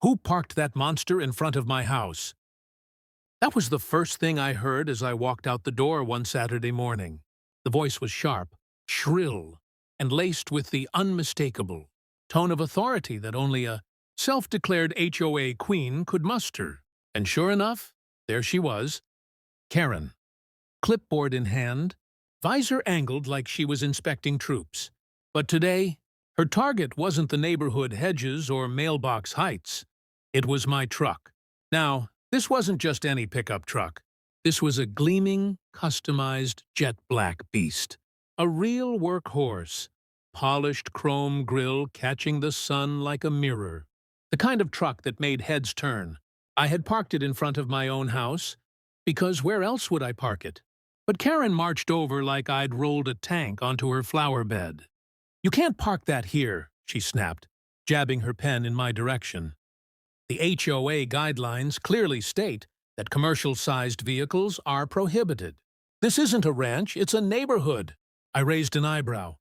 Who parked that monster in front of my house? That was the first thing I heard as I walked out the door one Saturday morning. The voice was sharp, shrill, and laced with the unmistakable tone of authority that only a self-declared HOA queen could muster. And sure enough, there she was, Karen, clipboard in hand, visor angled like she was inspecting troops. But today, her target wasn't the neighborhood hedges or mailbox heights. It was my truck. Now, this wasn't just any pickup truck. This was a gleaming, customized jet black beast. A real workhorse. Polished chrome grille catching the sun like a mirror. The kind of truck that made heads turn. I had parked it in front of my own house, because where else would I park it? But Karen marched over like I'd rolled a tank onto her flower bed. "You can't park that here," she snapped, jabbing her pen in my direction. "The HOA guidelines clearly state that commercial-sized vehicles are prohibited. This isn't a ranch, it's a neighborhood." I raised an eyebrow.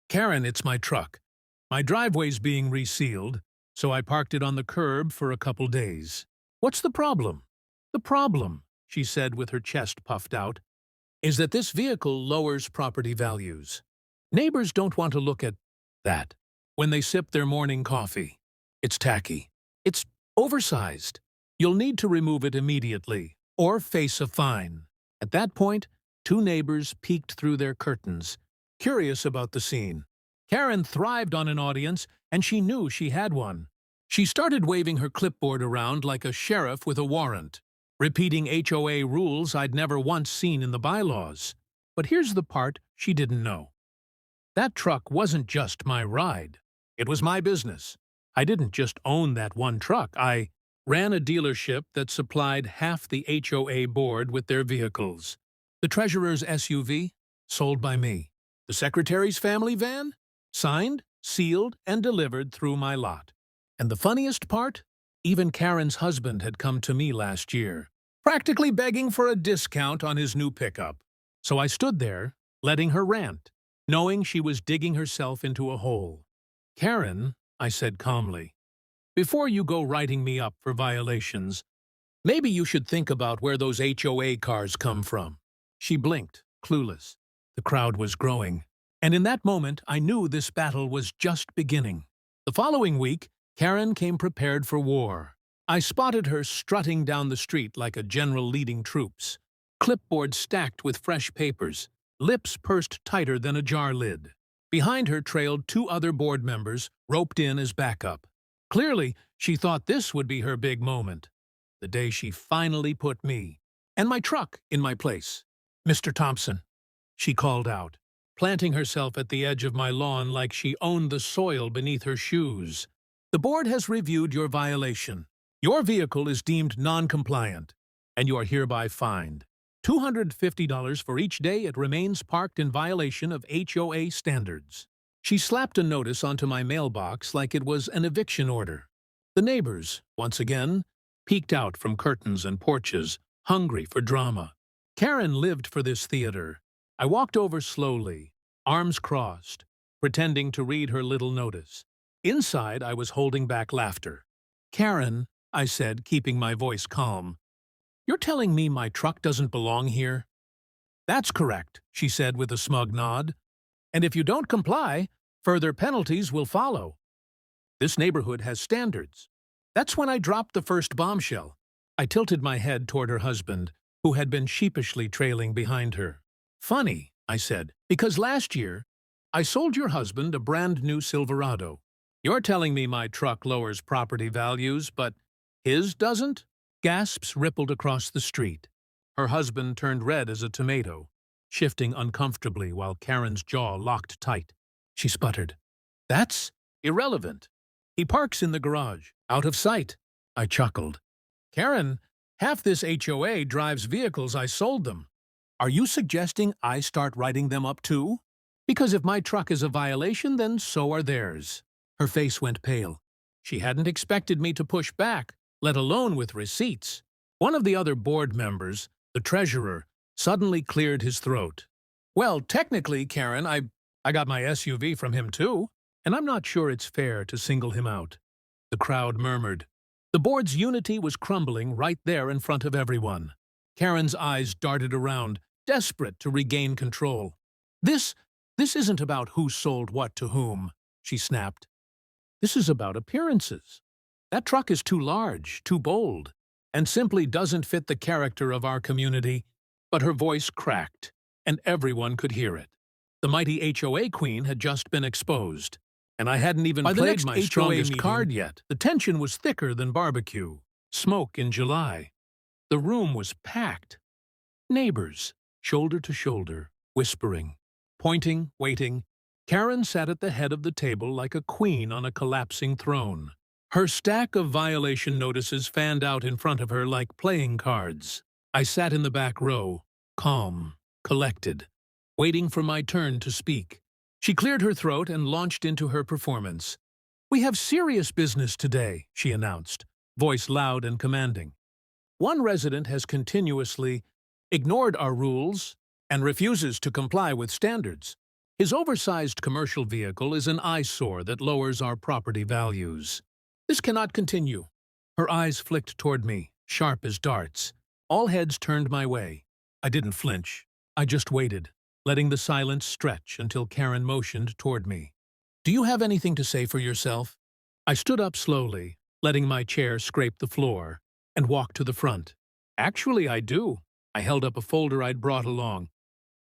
"Karen, it's my truck. My driveway's being resealed, so I parked it on the curb for a couple days. What's the problem?" "The problem," she said with her chest puffed out, "is that this vehicle lowers property values. Neighbors don't want to look at that when they sip their morning coffee. It's tacky. It's oversized. You'll need to remove it immediately, or face a fine." At that point, two neighbors peeked through their curtains, curious about the scene. Karen thrived on an audience, and she knew she had one. She started waving her clipboard around like a sheriff with a warrant, repeating HOA rules I'd never once seen in the bylaws. But here's the part she didn't know. That truck wasn't just my ride. It was my business. I didn't just own that one truck. I ran a dealership that supplied half the HOA board with their vehicles. The treasurer's SUV, sold by me. The secretary's family van, signed, sealed, and delivered through my lot. And the funniest part? Even Karen's husband had come to me last year, practically begging for a discount on his new pickup. So I stood there, letting her rant, knowing she was digging herself into a hole. "Karen," I said calmly, "before you go writing me up for violations, maybe you should think about where those HOA cars come from." She blinked, clueless. The crowd was growing, and in that moment I knew this battle was just beginning. The following week, Karen came prepared for war. I spotted her strutting down the street like a general leading troops, clipboard stacked with fresh papers, lips pursed tighter than a jar lid. Behind her trailed two other board members, roped in as backup. Clearly, she thought this would be her big moment, the day she finally put me and my truck in my place. "Mr. Thompson," she called out, planting herself at the edge of my lawn like she owned the soil beneath her shoes. "The board has reviewed your violation. Your vehicle is deemed non-compliant, and you are hereby fined $250 for each day it remains parked in violation of HOA standards." She slapped a notice onto my mailbox like it was an eviction order. The neighbors, once again, peeked out from curtains and porches, hungry for drama. Karen lived for this theater. I walked over slowly, arms crossed, pretending to read her little notice. Inside, I was holding back laughter. "Karen," I said, keeping my voice calm, "you're telling me my truck doesn't belong here?" "That's correct," she said with a smug nod. "And if you don't comply, further penalties will follow. This neighborhood has standards." That's when I dropped the first bombshell. I tilted my head toward her husband, who had been sheepishly trailing behind her. "Funny," I said, "because last year, I sold your husband a brand-new Silverado. You're telling me my truck lowers property values, but his doesn't?" Gasps rippled across the street. Her husband turned red as a tomato, shifting uncomfortably while Karen's jaw locked tight. She sputtered, "That's irrelevant. He parks in the garage, out of sight." I chuckled. "Karen, half this HOA drives vehicles I sold them. Are you suggesting I start writing them up too? Because if my truck is a violation, then so are theirs." Her face went pale. She hadn't expected me to push back, let alone with receipts. One of the other board members, the treasurer, suddenly cleared his throat. "Well, technically, Karen, I got my SUV from him too, and I'm not sure it's fair to single him out." The crowd murmured, The board's unity was crumbling right there in front of everyone. Karen's eyes darted around, desperate to regain control. This, this isn't about who sold what to whom, she snapped. This is about appearances. That truck is too large, too bold, and simply doesn't fit the character of our community. But her voice cracked, and everyone could hear it. The mighty HOA queen had just been exposed, and I hadn't even played my strongest card yet. The tension was thicker than barbecue. Smoke in July. The room was packed. Neighbors, shoulder to shoulder, whispering, pointing, waiting. Karen sat at the head of the table like a queen on a collapsing throne. Her stack of violation notices fanned out in front of her like playing cards. I sat in the back row, calm, collected, waiting for my turn to speak. She cleared her throat and launched into her performance. "We have serious business today," she announced, voice loud and commanding. "One resident has continuously ignored our rules and refuses to comply with standards. His oversized commercial vehicle is an eyesore that lowers our property values. This cannot continue." Her eyes flicked toward me, sharp as darts. All heads turned my way. I didn't flinch. I just waited, letting the silence stretch until Karen motioned toward me. "Do you have anything to say for yourself?" I stood up slowly, letting my chair scrape the floor, and walked to the front. "Actually, I do." I held up a folder I'd brought along.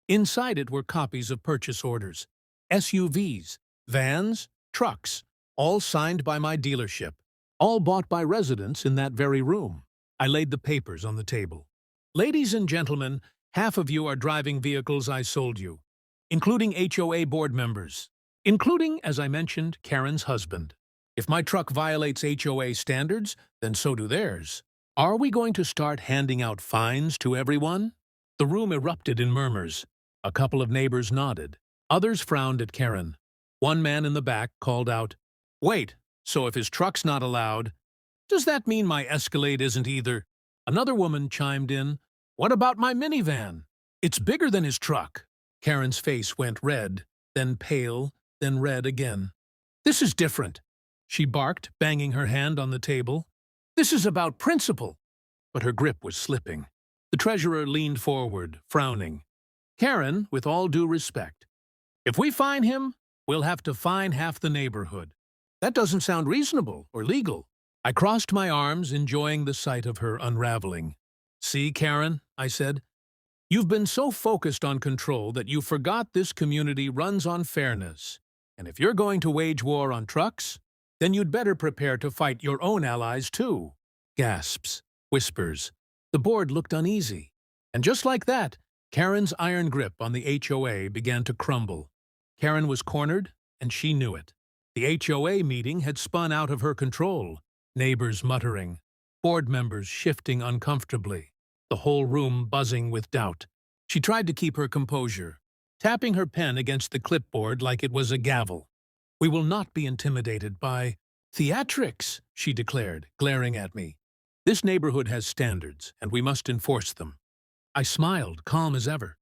Inside it were copies of purchase orders. SUVs, vans, trucks, all signed by my dealership, all bought by residents in that very room. I laid the papers on the table. "Ladies and gentlemen, half of you are driving vehicles I sold you, including HOA board members, including, as I mentioned, Karen's husband. If my truck violates HOA standards, then so do theirs. Are we going to start handing out fines to everyone?" The room erupted in murmurs. A couple of neighbors nodded. Others frowned at Karen. One man in the back called out, "Wait, so if his truck's not allowed, does that mean my Escalade isn't either?" Another woman chimed in, "What about my minivan? It's bigger than his truck." Karen's face went red, then pale, then red again. "This is different," she barked, banging her hand on the table. "This is about principle." But her grip was slipping. The treasurer leaned forward, frowning. "Karen, with all due respect, if we fine him, we'll have to fine half the neighborhood. That doesn't sound reasonable or legal." I crossed my arms, enjoying the sight of her unraveling. "See, Karen," I said, "you've been so focused on control that you forgot this community runs on fairness. And if you're going to wage war on trucks, then you'd better prepare to fight your own allies too." Gasps, whispers. The board looked uneasy. And just like that, Karen's iron grip on the HOA began to crumble. Karen was cornered, and she knew it. The HOA meeting had spun out of her control. Neighbors muttering, board members shifting uncomfortably, the whole room buzzing with doubt. She tried to keep her composure, tapping her pen against the clipboard like it was a gavel. "We will not be intimidated by theatrics," she declared, glaring at me. "This neighborhood has standards, and we must enforce them." I smiled, calm as ever.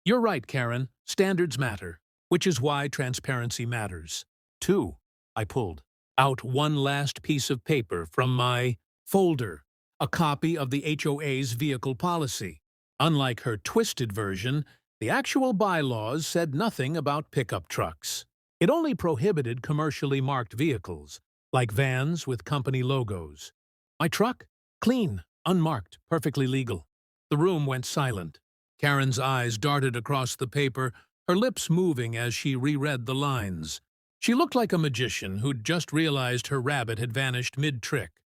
"You're right, Karen. Standards matter, which is why transparency matters, too." I pulled out one last piece of paper from my folder, a copy of the HOA's vehicle policy. Unlike her twisted version, the actual bylaws said nothing about pickup trucks. It only prohibited commercially marked vehicles, like vans with company logos. My truck? Clean, unmarked, perfectly legal. The room went silent. Karen's eyes darted across the paper, her lips moving as she reread the lines. She looked like a magician who'd just realized her rabbit had vanished mid-trick.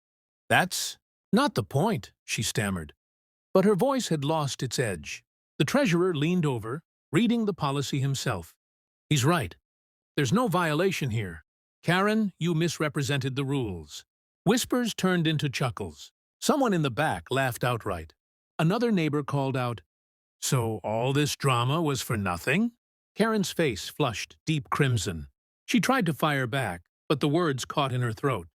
"That's not the point," she stammered. But her voice had lost its edge. The treasurer leaned over, reading the policy himself. "He's right. There's no violation here. Karen, you misrepresented the rules." Whispers turned into chuckles. Someone in the back laughed outright. Another neighbor called out, "So all this drama was for nothing?" Karen's face flushed deep crimson. She tried to fire back, but the words caught in her throat.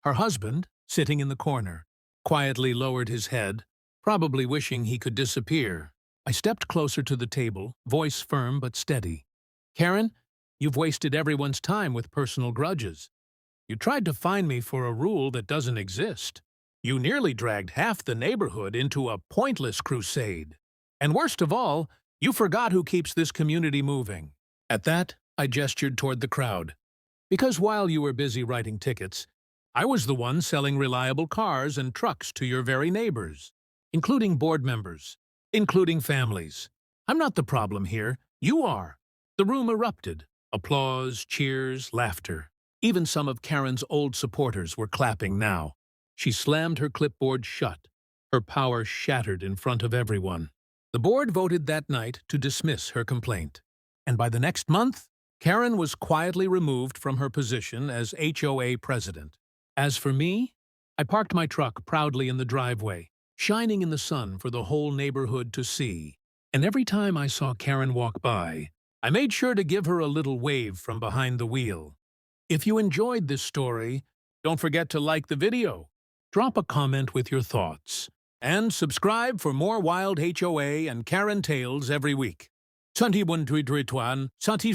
Her husband, sitting in the corner, quietly lowered his head, probably wishing he could disappear. I stepped closer to the table, voice firm but steady. "Karen, you've wasted everyone's time with personal grudges. You tried to fine me for a rule that doesn't exist. You nearly dragged half the neighborhood into a pointless crusade. And worst of all, you forgot who keeps this community moving. At that, I gestured toward the crowd. Because while you were busy writing tickets, I was the one selling reliable cars and trucks to your very neighbors, including board members, including families. I'm not the problem here. You are. The room erupted. Applause, cheers, laughter. Even some of Karen's old supporters were clapping now. She slammed her clipboard shut, her power shattered in front of everyone. The board voted that night to dismiss her complaint. And by the next month, Karen was quietly removed from her position as HOA president. As for me, I parked my truck proudly in the driveway, shining in the sun for the whole neighborhood to see. And every time I saw Karen walk by, I made sure to give her a little wave from behind the wheel. If you enjoyed this story, don't forget to like the video, drop a comment with your thoughts, and subscribe for more wild HOA and Karen tales every week. Santi Santi